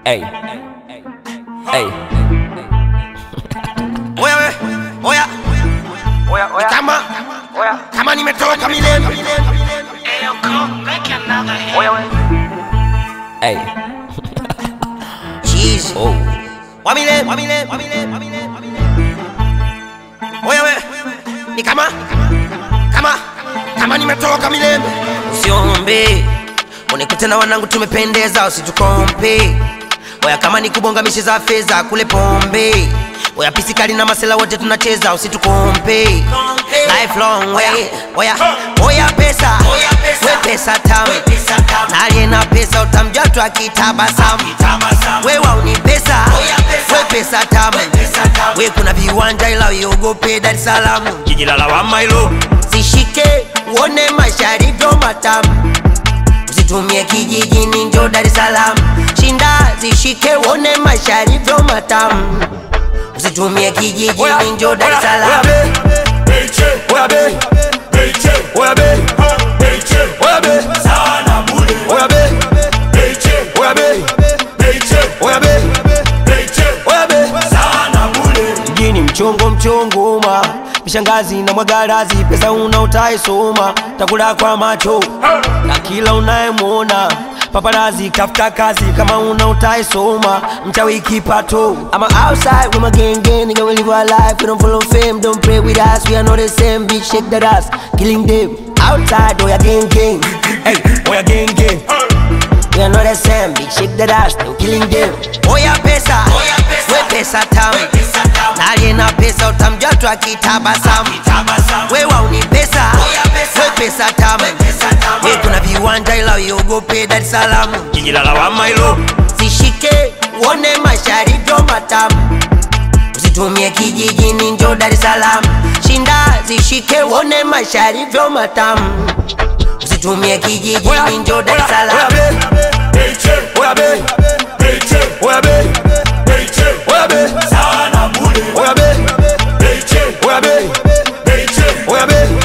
Hey, hey. Oya, kama nimetoka milele. Hey. Jeez. Oh. Wamile. Oya we, ni kama nimetoka milele. Usiombe unikute na wanangu tumependeza, usitukompe. Oya Kama ni kubonga mishi za feza kule pombe. Oya pisikali na masela wote tunacheza, usitukompe. Lifelong way. Oya pesa, we pesa tamu. Naliye na pesa utamjua tu akitabasamu. We wauni pesa, we pesa tamu. We kuna viwanja ila uogope Dar es Salaam. Jiji la lawama hilo. Zishike uone masharito matamu. Usitumie kijijini njoo Dar es Salaam. Shinda zishike uone masharito matamu. Usitumie kijijini njoo Dar es Salaam. Mjini mchongo ma mishangazi na mwagarazi, pesa unautaisoma takula kwa macho na kila unayemuona. Paparazi kafuta kazi kama unautaisoma mchawi kipato. I'm outside with my gang, nigga we live our life. We don't follow fame, don't pray with us. We are not the same, bitch shake that ass, killing them outside. Oya gang, hey, oya gang. We are not the same, bitch shake that ass, no killing them. Oya pesa, we pesa tamu. Naliye na pesa utamjua tu akitabasamu. We wauni pesa, we pesa tamu. We kuna viwanja ila uogope Dar es Salaam. Jiji la lawama hilo. Zishike uone masharito matamu. Usitumie kijijini njoo Dar es Salaam. Shinda zishike uone masharito matamu. Usitumie kijijini njoo Dar es Salaam. Oya be